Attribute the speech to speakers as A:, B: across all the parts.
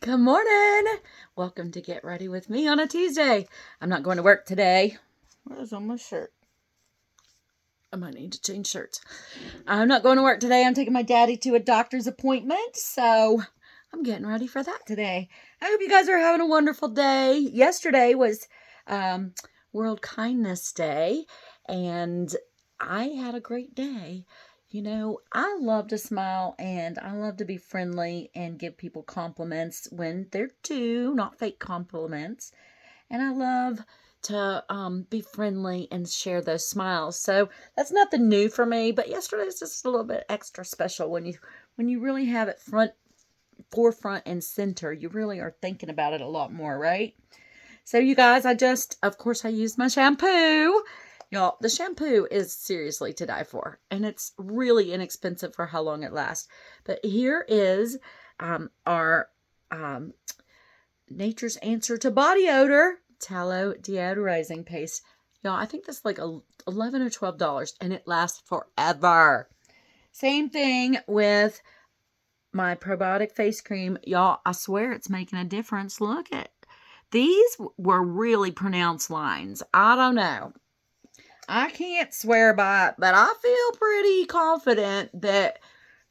A: Good morning. Welcome to Get Ready with me on a Tuesday. I'm not going to work today. What is on my shirt? I might need to change shirts. I'm not going to work today. I'm taking my daddy to a doctor's appointment, so I'm getting ready for that today. I hope you guys are having a wonderful day. Yesterday was World Kindness Day, and I had a great day. You know, I love to smile and I love to be friendly and give people compliments when they're due, not fake compliments. And I love to be friendly and share those smiles. So that's nothing new for me, but yesterday was just a little bit extra special when you really have it forefront and center. You really are thinking about it a lot more, right? So you guys, of course, I used my shampoo. Y'all, the shampoo is seriously to die for, and it's really inexpensive for how long it lasts. But here is our Nature's Answer to Body Odor Tallow Deodorizing Paste. Y'all, I think that's like $11 or $12, and it lasts forever. Same thing with my probiotic face cream. Y'all, I swear it's making a difference. Look at these were really pronounced lines. I don't know. I can't swear by it, but I feel pretty confident that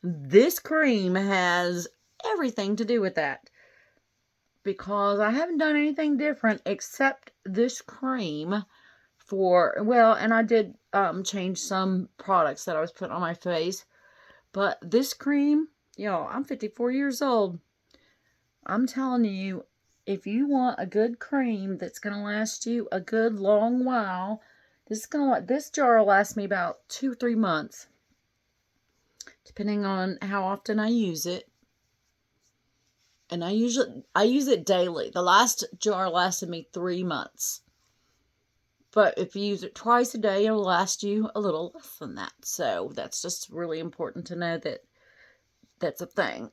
A: this cream has everything to do with that. Because I haven't done anything different except this cream and I did change some products that I was putting on my face. But this cream, y'all, I'm 54 years old. I'm telling you, if you want a good cream that's going to last you a good long while, this jar will last me about 2 or 3 months, depending on how often I use it. And I use it daily. The last jar lasted me 3 months. But if you use it twice a day, it'll last you a little less than that. So that's just really important to know that that's a thing.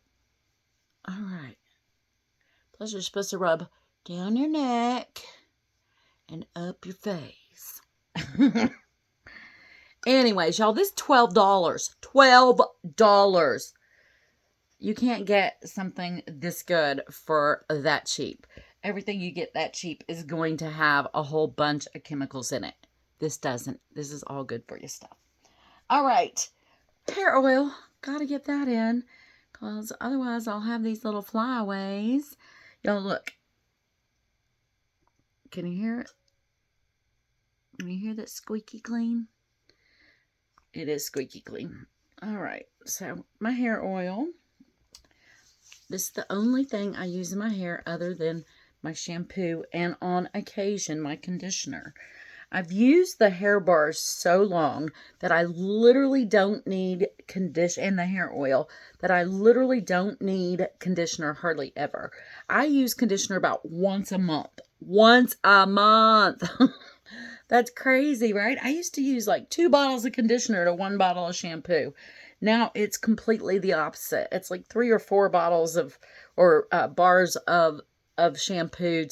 A: All right. Plus, you're supposed to rub down your neck and up your face. Anyways, y'all, this $12. $12. You can't get something this good for that cheap. Everything you get that cheap is going to have a whole bunch of chemicals in it. This doesn't. This is all good for your stuff. All right. Hair oil. Gotta get that in. Because otherwise I'll have these little flyaways. Y'all look. Can you hear it? Can you hear that squeaky clean? It is squeaky clean. All right. So my hair oil. This is the only thing I use in my hair other than my shampoo and on occasion my conditioner. I've used the hair bars so long that I literally don't need conditioner, and the hair oil, that I literally don't need conditioner hardly ever. I use conditioner about once a month. Once a month. That's crazy, right? I used to use like 2 bottles of conditioner to 1 bottle of shampoo. Now it's completely the opposite. It's like 3 or 4 bottles bars of shampoo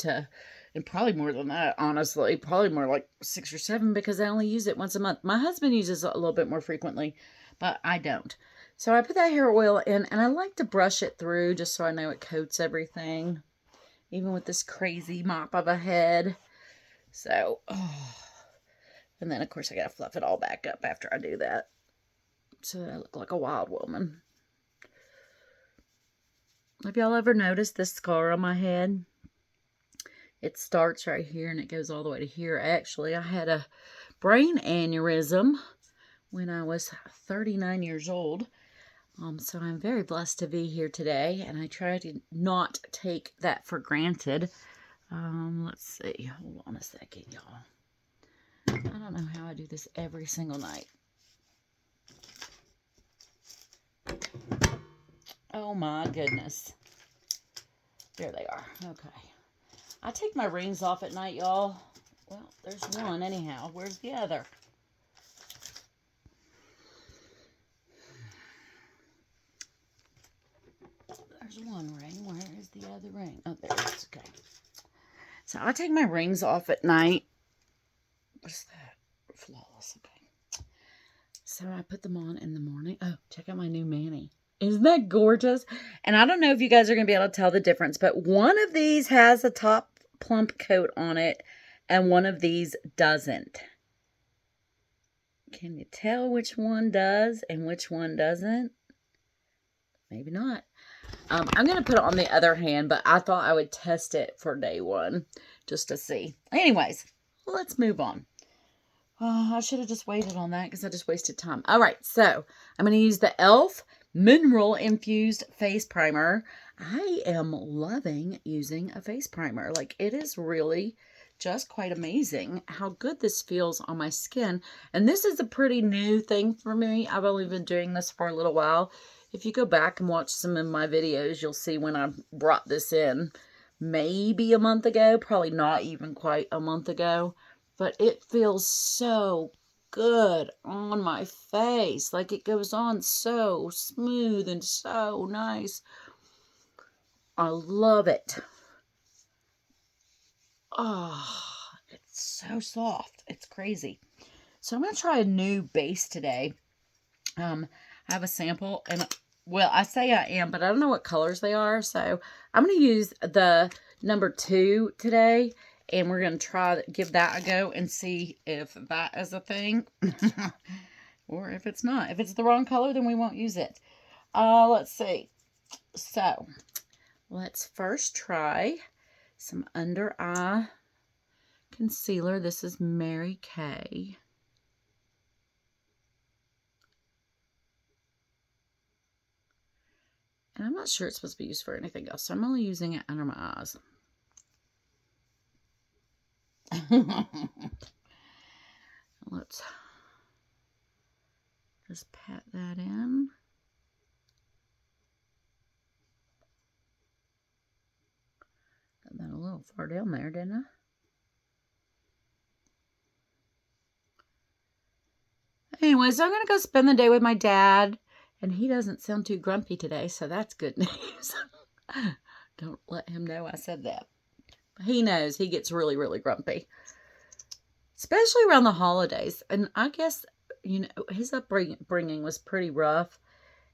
A: and probably more than that, honestly. Probably more like 6 or 7 because I only use it once a month. My husband uses it a little bit more frequently, but I don't. So I put that hair oil in, and I like to brush it through just so I know it coats everything, even with this crazy mop of a head. So, and then of course I gotta fluff it all back up after I do that, so that I look like a wild woman. Have y'all ever noticed this scar on my head? It starts right here and it goes all the way to here. Actually, I had a brain aneurysm when I was 39 years old. So I'm very blessed to be here today, and I try to not take that for granted. Let's see. Hold on a second, y'all. I don't know how I do this every single night. Oh my goodness. There they are. Okay. I take my rings off at night, y'all. Well, there's one anyhow. Where's the other? There's one ring. Where is the other ring? Oh, there it is. Okay. So I take my rings off at night. What's that? Flawless. Okay. So I put them on in the morning. Oh, check out my new mani. Isn't that gorgeous? And I don't know if you guys are going to be able to tell the difference, but one of these has a top plump coat on it and one of these doesn't. Can you tell which one does and which one doesn't? Maybe not. I'm going to put it on the other hand, but I thought I would test it for day one just to see. Anyways, let's move on. I should have just waited on that because I just wasted time. All right, so I'm going to use the e.l.f. Mineral Infused Face Primer. I am loving using a face primer. Like, it is really just quite amazing how good this feels on my skin. And this is a pretty new thing for me. I've only been doing this for a little while. If you go back and watch some of my videos, you'll see when I brought this in. Maybe a month ago, probably not even quite a month ago. But it feels so good on my face. Like, it goes on so smooth and so nice. I love it. Oh, it's so soft. It's crazy. So I'm going to try a new base today. I have a sample, and well, I say I am, but I don't know what colors they are. So I'm going to use the number 2 today. And we're going to try to give that a go and see if that is a thing. Or if it's not. If it's the wrong color, then we won't use it. Let's see. So, let's first try some under eye concealer. This is Mary Kay. And I'm not sure it's supposed to be used for anything else. So I'm only using it under my eyes. Let's just pat that in. Got that a little far down there, didn't I? Anyways, I'm going to go spend the day with my dad. And he doesn't sound too grumpy today, so that's good news. Don't let him know I said that. He knows he gets really, really grumpy. Especially around the holidays. And I guess, you know, his upbringing was pretty rough.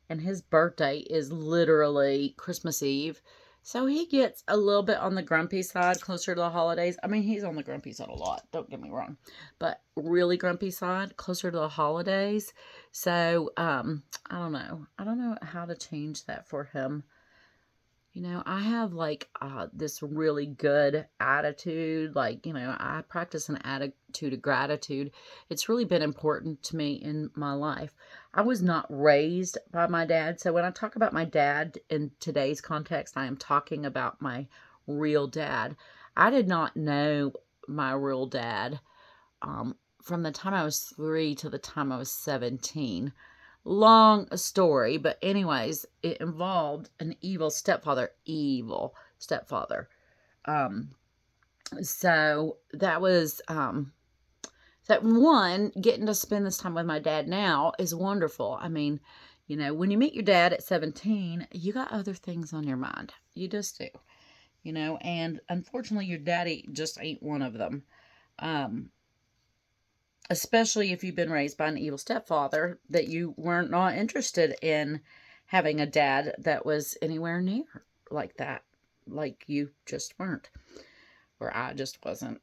A: And his birthday is literally Christmas Eve. So he gets a little bit on the grumpy side closer to the holidays. I mean, he's on the grumpy side a lot. Don't get me wrong. But really grumpy side closer to the holidays. So, I don't know. I don't know how to change that for him. You know, I have like this really good attitude. Like, you know, I practice an attitude of gratitude. It's really been important to me in my life. I was not raised by my dad. So when I talk about my dad in today's context, I am talking about my real dad. I did not know my real dad from the time I was 3 to the time I was 17. Long story, but anyways, it involved an evil stepfather. So that was that one, getting to spend this time with my dad now is wonderful. I mean, you know, when you meet your dad at 17, you got other things on your mind. You just do. You know, and unfortunately your daddy just ain't one of them. Especially if you've been raised by an evil stepfather, that you weren't not interested in having a dad that was anywhere near like that. Like you just weren't. Or I just wasn't.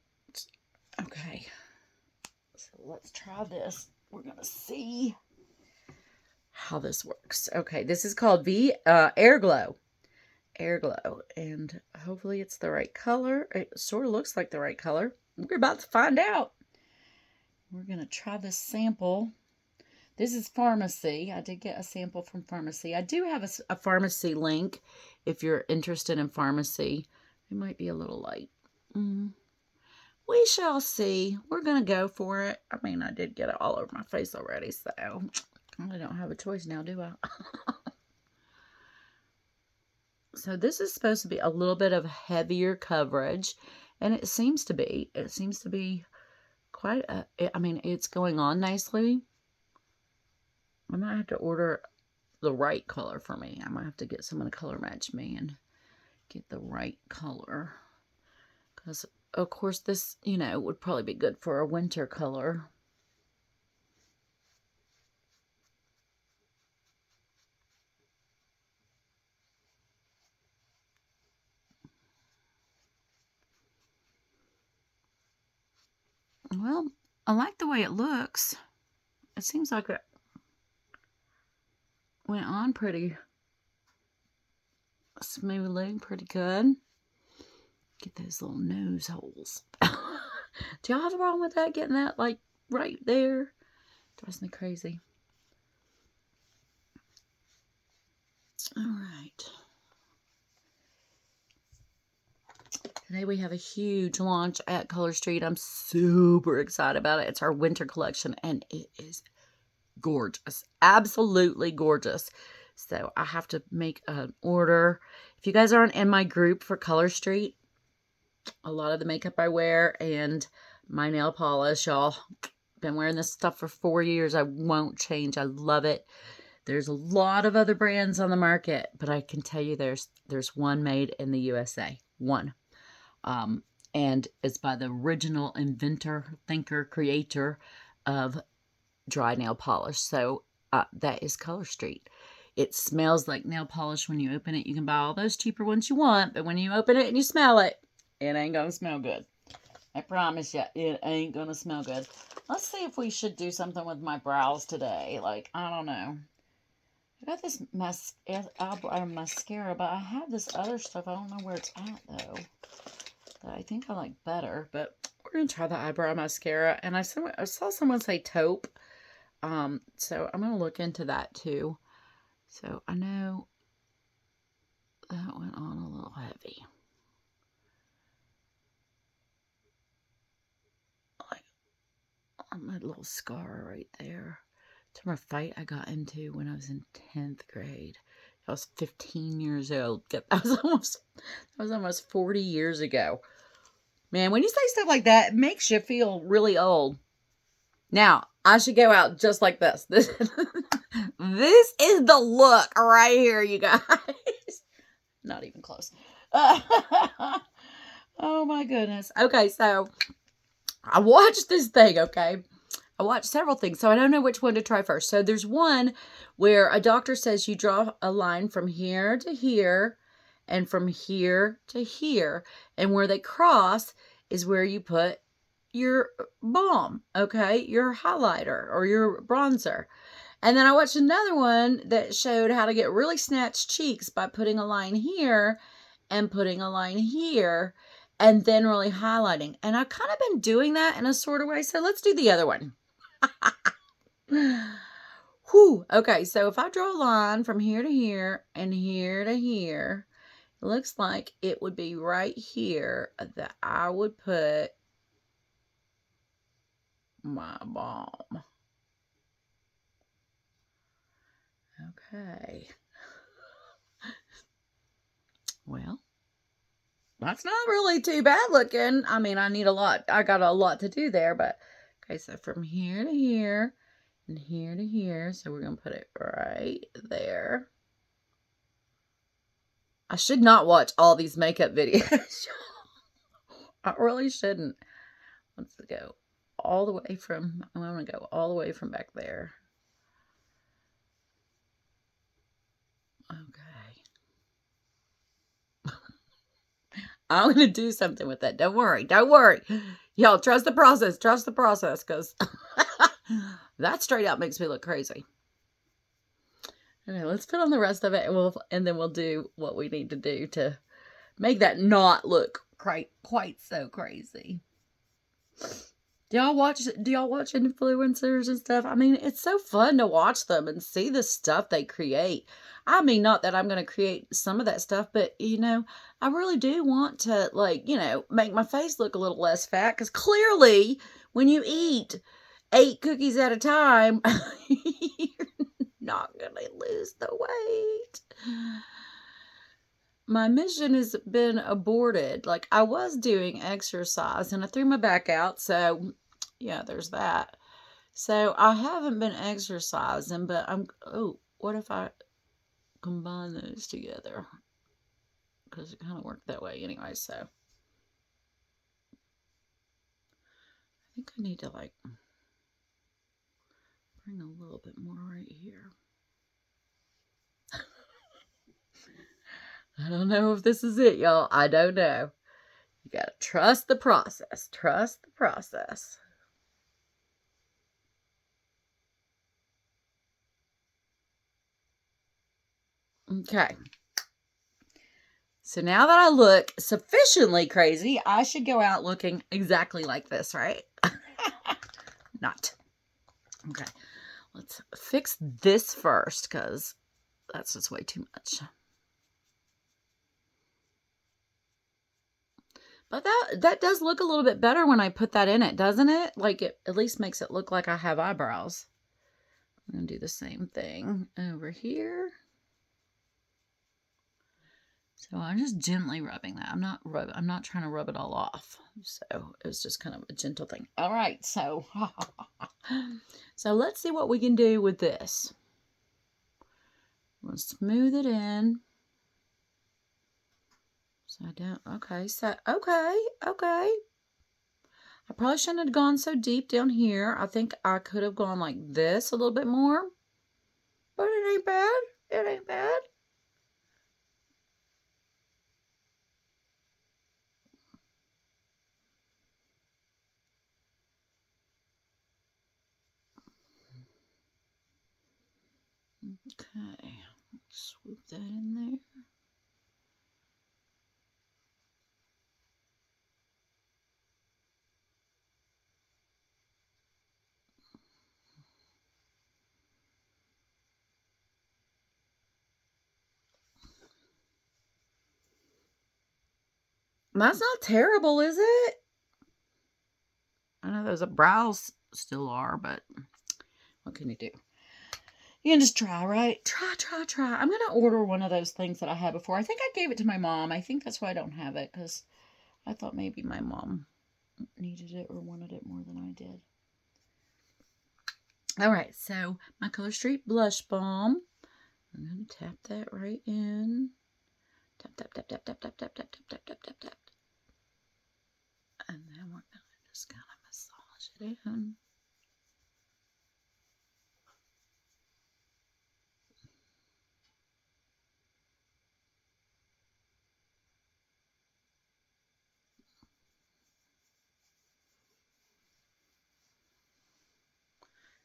A: Okay. So let's try this. We're going to see how this works. Okay, this is called Air Glow. Air Glow. And hopefully it's the right color. It sort of looks like the right color. We're about to find out. We're going to try this sample. This is Pharmacy. I did get a sample from Pharmacy. I do have a Pharmacy link if you're interested in Pharmacy. It might be a little light. We shall see. We're going to go for it. I mean, I did get it all over my face already, so I don't have a choice now, do I? So this is supposed to be a little bit of heavier coverage, and it seems to be. It seems to be quite I mean, it's going on nicely. I might have to order the right color for me. I might have to get someone to color match me and get the right color. Because, of course, this, you know, would probably be good for a winter color. Well, I like the way it looks. It seems like it went on pretty smoothly, pretty good. Get those little nose holes. Do y'all have a problem with that? Getting that like right there? Drives me crazy. All right. Today we have a huge launch at Color Street. I'm super excited about it. It's our winter collection and it is gorgeous. Absolutely gorgeous. So I have to make an order. If you guys aren't in my group for Color Street, a lot of the makeup I wear and my nail polish, y'all, been wearing this stuff for 4 years. I won't change. I love it. There's a lot of other brands on the market, but I can tell you there's one made in the USA. One. And it's by the original inventor, thinker, creator of dry nail polish. So that is Color Street. It smells like nail polish when you open it. You can buy all those cheaper ones you want, but when you open it and you smell it, it ain't gonna smell good. I promise you, it ain't gonna smell good. Let's see if we should do something with my brows today. Like, I don't know. I got this mascara, but I have this other stuff. I don't know where it's at, though, that I think I like better. But we're going to try the eyebrow mascara. And I saw someone say taupe. So I'm going to look into that, too. So I know that went on a little heavy. Like, my little scar right there. It's from a fight I got into when I was in 10th grade. I was 15 years old. That was almost 40 years ago. Man, when you say stuff like that, it makes you feel really old. Now, I should go out just like this. This is the look right here, you guys. Not even close. Oh my goodness. Okay, so I watched this thing, okay? I watched several things, so I don't know which one to try first. So there's one where a doctor says you draw a line from here to here and from here to here. And where they cross is where you put your balm, okay? Your highlighter or your bronzer. And then I watched another one that showed how to get really snatched cheeks by putting a line here and putting a line here and then really highlighting. And I've kind of been doing that in a sort of way. So let's do the other one. Whew. Okay, so if I draw a line from here to here and here to here, it looks like it would be right here that I would put my balm. Okay. Well, that's not really too bad looking. I mean, I got a lot to do there, but okay, so from here to here and here to here, so we're going to put it right there. I should not watch all these makeup videos. I really shouldn't. Let's go all the way from, I'm going to go all the way from back there. Okay. I'm going to do something with that. Don't worry. Don't worry. Y'all, trust the process. Trust the process, because that straight up makes me look crazy. Okay, let's put on the rest of it, and then we'll do what we need to do to make that not look quite so crazy. Do y'all watch influencers and stuff? I mean, it's so fun to watch them and see the stuff they create. I mean, not that I'm going to create some of that stuff, but, I really do want to, make my face look a little less fat, because clearly, when you eat 8 cookies at a time, you're not going to lose the weight. My mission has been aborted. Like, I was doing exercise and I threw my back out. So, yeah, there's that. So, I haven't been exercising, but what if I combine those together? Because it kind of worked that way anyway, so. I think I need to, bring a little bit more right here. I don't know if this is it, y'all. I don't know. You gotta trust the process. Trust the process. Okay. So now that I look sufficiently crazy, I should go out looking exactly like this, right? Not. Okay. Let's fix this first because that's just way too much. But that does look a little bit better when I put that in it, doesn't it? Like it at least makes it look like I have eyebrows. I'm going to do the same thing over here. So I'm just gently rubbing that. I'm not trying to rub it all off. So it was just kind of a gentle thing. All right, so so let's see what we can do with this. We'll smooth it in. So I don't, okay, so, okay. I probably shouldn't have gone so deep down here. I think I could have gone like this a little bit more. But it ain't bad. It ain't bad. Okay, swoop that in there. That's not terrible, is it? I know those brows still are, but what can you do? You can just try, right? Try. I'm going to order one of those things that I had before. I think I gave it to my mom. I think that's why I don't have it, because I thought maybe my mom needed it or wanted it more than I did. All right, so my Color Street Blush Balm. I'm going to tap that right in. Tap. And then we're going to just kind of massage it in.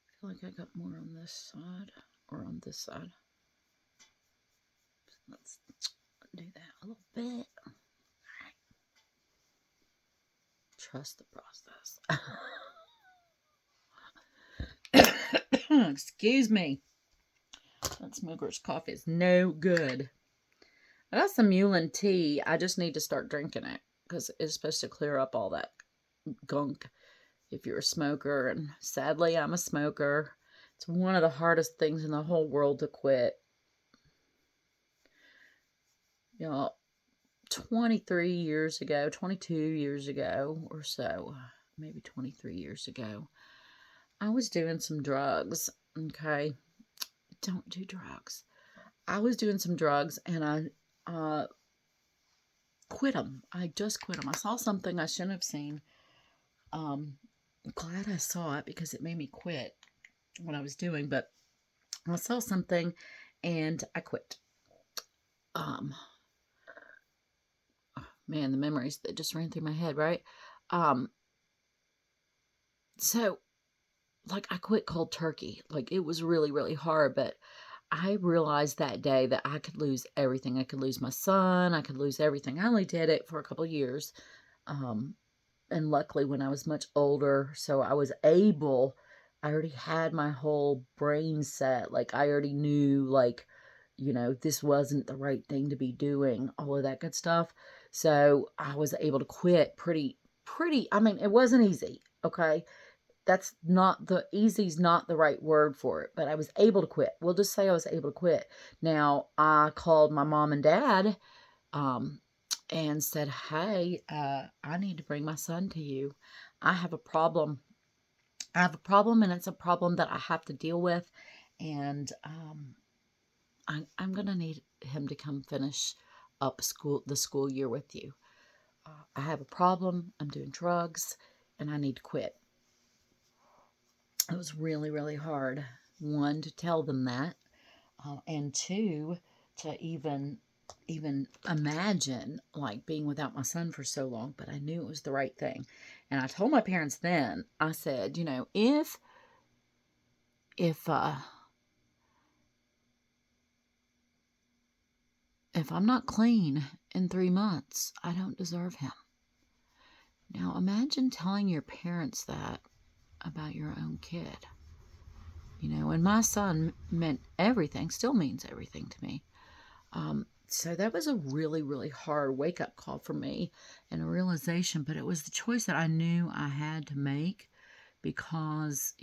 A: I feel like I got more on this side or on this side. Let's do that a little bit. Trust the process. Excuse me. That Smoker's coffee is no good. I got some Mulin tea. I just need to start drinking it because it's supposed to clear up all that gunk if you're a smoker. And sadly, I'm a smoker. It's one of the hardest things in the whole world to quit. You know, 23 years ago, 22 years ago or so, maybe 23 years ago, I was doing some drugs. Okay. Don't do drugs. I was doing some drugs and I quit them. I just quit them. I saw something I shouldn't have seen. I'm glad I saw it because it made me quit what I was doing, but I saw something and I quit. Man, the memories that just ran through my head, right? So like I quit cold turkey. Like it was really, really hard, but I realized that day that I could lose everything. I could lose my son. I could lose everything. I only did it for a couple of years. And luckily when I was much older, so I was able, I already had my whole brain set. Like I already knew, like, you know, this wasn't the right thing to be doing, all of that good stuff. So I was able to quit I mean, it wasn't easy. Okay. That's not the easy's not the right word for it, but I was able to quit. We'll just say I was able to quit. Now I called my mom and dad, and said, hey, I need to bring my son to you. I have a problem. And it's a problem that I have to deal with. And I'm going to need him to come finish up the school year with you. I have a problem. I'm doing drugs, and I need to quit. It was really, really hard. One, to tell them that, and two, to even imagine like being without my son for so long, but I knew it was the right thing. And I told my parents then, I said, you know, if if I'm not clean in 3 months, I don't deserve him. Now imagine telling your parents that about your own kid. And my son meant everything, still means everything to me. So that was a really, really hard wake-up call for me and a realization, but it was the choice that I knew I had to make because,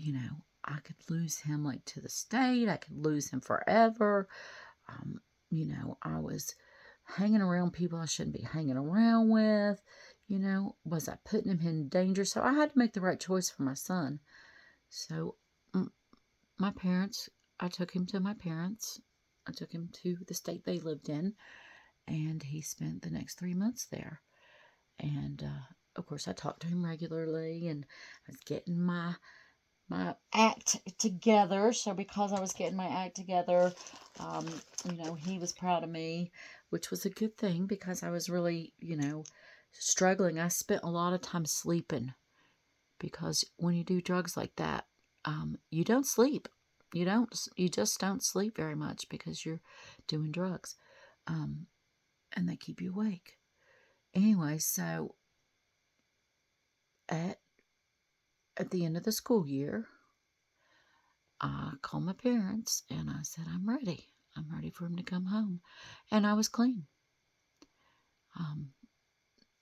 A: I could lose him like to the state. I could lose him forever. I was hanging around people I shouldn't be hanging around with. Was I putting him in danger? So I had to make the right choice for my son. So my parents, I took him to my parents. I took him to the state they lived in, and he spent the next 3 months there. And of course, I talked to him regularly, and I was getting my act together. So because I was getting my act together, he was proud of me, which was a good thing because I was really, struggling. I spent a lot of time sleeping because when you do drugs like that, you don't sleep. You just don't sleep very much because you're doing drugs. And they keep you awake. Anyway, so at the end of the school year, I called my parents and I said, I'm ready. I'm ready for him to come home. And I was clean.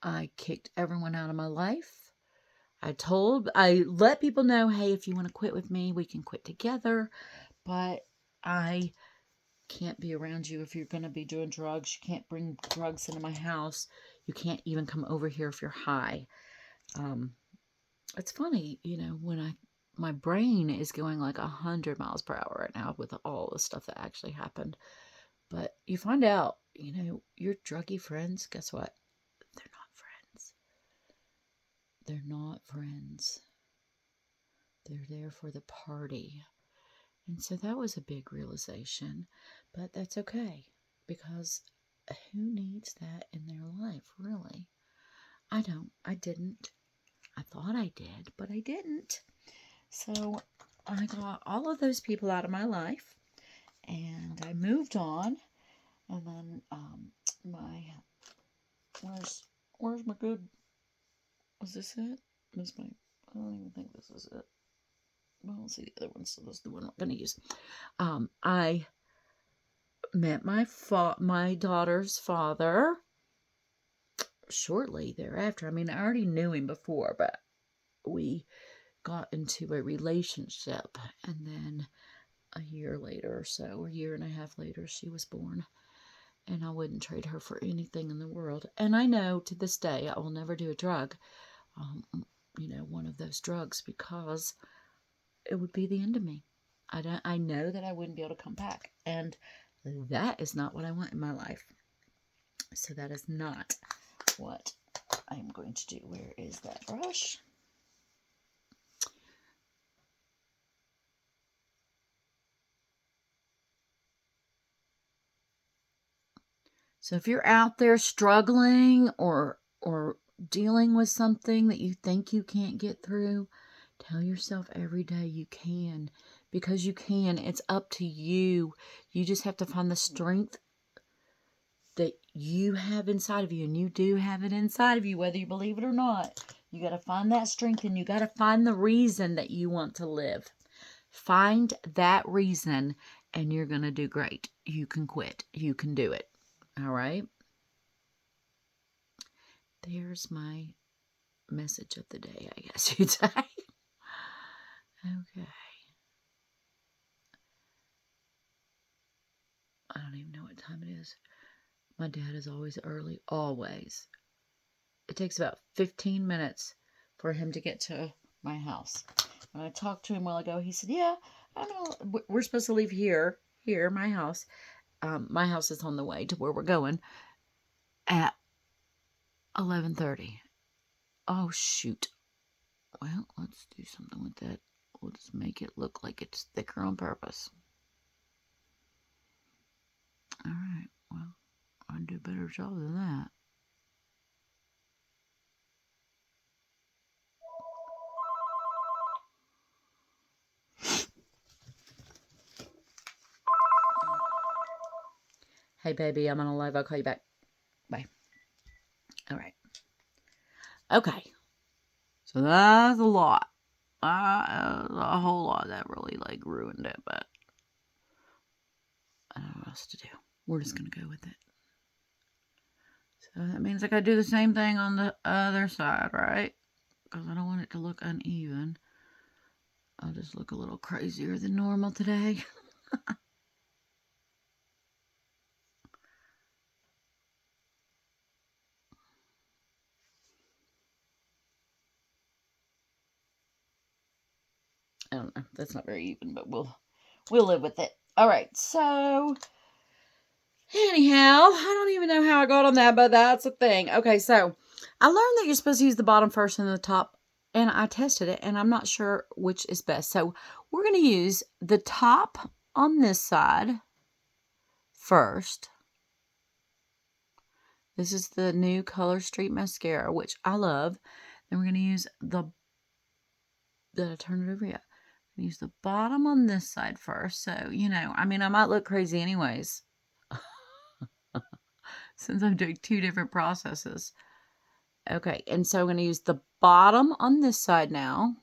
A: I kicked everyone out of my life. I let people know, hey, if you want to quit with me, we can quit together. But I can't be around you if you're going to be doing drugs. You can't bring drugs into my house. You can't even come over here if you're high. It's funny, when my brain is going like 100 miles per hour right now with all the stuff that actually happened. But you find out, your druggy friends, guess what? They're not friends. They're not friends. They're there for the party. And so that was a big realization. But that's okay, because who needs that in their life, really? I don't. I didn't. I thought I did, but I didn't. So I got all of those people out of my life, and I moved on. And then where's my good? Was this it? I don't even think this is it. Well, let's see the other one. So this is the one I'm going to use. I met my daughter's father shortly thereafter. I mean, I already knew him before, but we got into a relationship, and then a year later or so, a year and a half later, she was born. And I wouldn't trade her for anything in the world. And I know to this day I will never do a drug, one of those drugs, because it would be the end of me. I know that I wouldn't be able to come back. And that is not what I want in my life. So that is not what I am going to do. Where is that brush? So if you're out there struggling or dealing with something that you think you can't get through, tell yourself every day you can, because you can. It's up to you. You just have to find the strength that you have inside of you, and you do have it inside of you, whether you believe it or not. You got to find that strength, and you got to find the reason that you want to live. Find that reason, and you're going to do great. You can quit. You can do it. All right? There's my message of the day, I guess you'd say. Okay. I don't even know what time it is. My dad is always early, always. It takes about 15 minutes for him to get to my house. When I talked to him a while ago, he said, yeah, I don't know. We're supposed to leave here, my house. My house is on the way to where we're going at 11:30. Oh, shoot. Well, let's do something with that. We'll just make it look like it's thicker on purpose. All right. Well, I'll do a better job than that. Hey, baby, I'm on a live. I'll call you back. Bye. All right. Okay. So that's a lot. A whole lot. That really, like, ruined it, but I don't know what else to do. We're just going to go with it. So that means I got to do the same thing on the other side, right? Because I don't want it to look uneven. I'll just look a little crazier than normal today. I don't know. That's not very even, but we'll live with it. All right. So anyhow, I don't even know how I got on that, but that's a thing. Okay, so I learned that you're supposed to use the bottom first and the top, and I tested it, and I'm not sure which is best. So we're going to use the top on this side first. This is the new Color Street mascara, which I love. Then we're going to use the, did I turn it over yet? Use the bottom on this side first. So, you know, I mean, I might look crazy anyways. Since I'm doing two different processes. Okay, and so I'm going to use the bottom on this side now.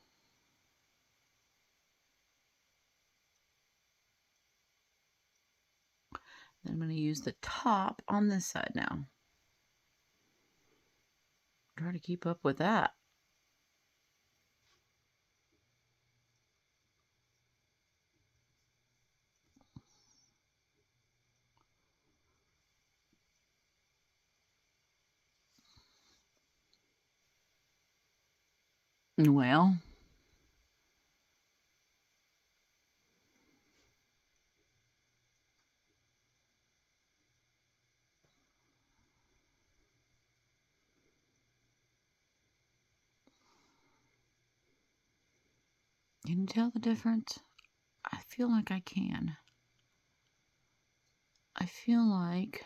A: Then I'm going to use the top on this side now. Try to keep up with that. Well, can you tell the difference? I feel like I can. I feel like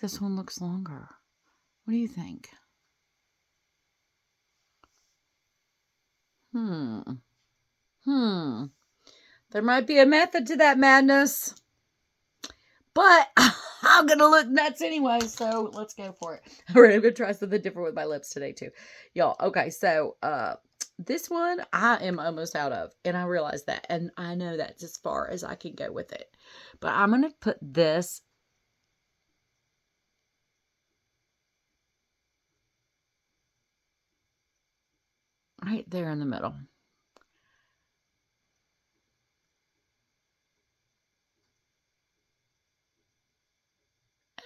A: this one looks longer. What do you think? There might be a method to that madness. But I'm going to look nuts anyway, so let's go for it. All right, I'm going to try something different with my lips today, too. Y'all, okay, so this one I am almost out of, and I realize that, and I know that's as far as I can go with it. But I'm going to put this right there in the middle.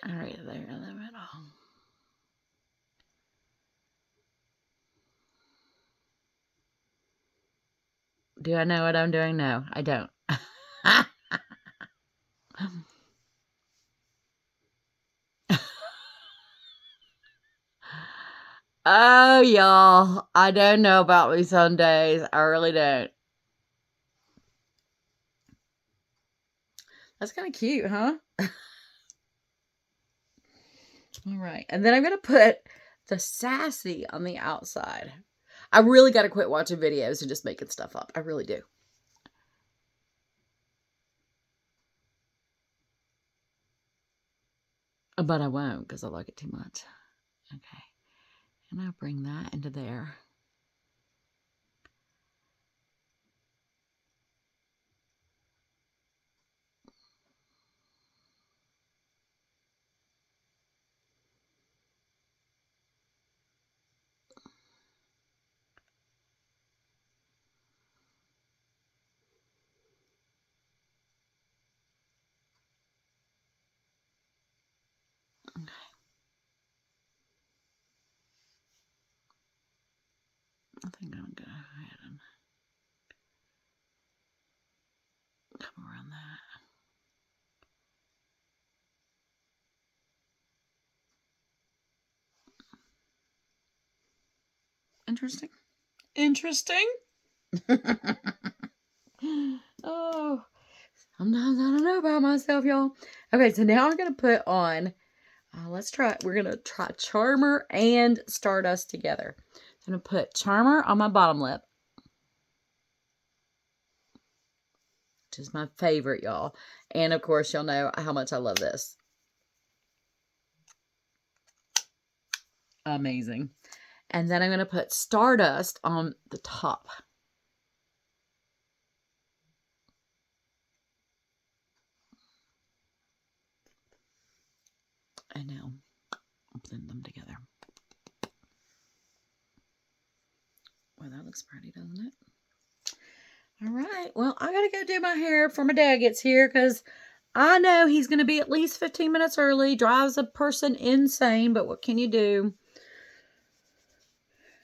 A: Right there in the middle. Do I know what I'm doing? No, I don't. Oh, y'all, I don't know about me some days. I really don't. That's kind of cute, huh? All right. And then I'm going to put the Sassy on the outside. I really got to quit watching videos and just making stuff up. I really do. But I won't because I like it too much. Okay. And I'll bring that into there. Okay. I think I'm going to go ahead and come around that. Interesting. Interesting. Oh, sometimes I don't know about myself, y'all. Okay, so now I'm going to put on, let's try it. We're going to try Charmer and Stardust together. I'm going to put Charmer on my bottom lip. which is my favorite, y'all. And, of course, y'all know how much I love this. Amazing. And then I'm going to put Stardust on the top. And now I'll blend them together. Well, that looks pretty, doesn't it? All right. Well, I got to go do my hair before my dad gets here because I know he's going to be at least 15 minutes early. Drives a person insane, but what can you do?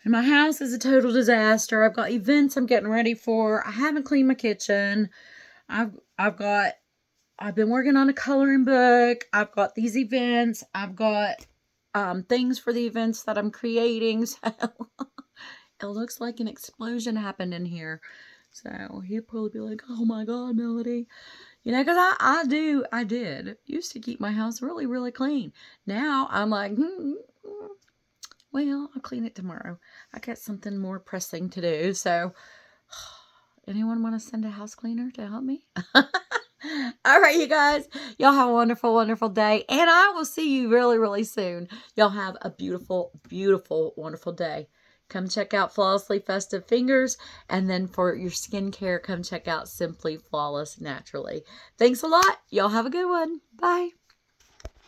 A: And my house is a total disaster. I've got events I'm getting ready for. I haven't cleaned my kitchen. I've been working on a coloring book. I've got these events. I've got things for the events that I'm creating. So it looks like an explosion happened in here. So he'll probably be like, oh my God, Melody. You know, because I did used to keep my house really, really clean. Now I'm like, well, I'll clean it tomorrow. I got something more pressing to do. So anyone want to send a house cleaner to help me? All right, you guys. Y'all have a wonderful, wonderful day. And I will see you really, really soon. Y'all have a beautiful, beautiful, wonderful day. Come check out Flawlessly Festive Fingers. And then for your skincare, come check out Simply Flawless Naturally. Thanks a lot. Y'all have a good one. Bye.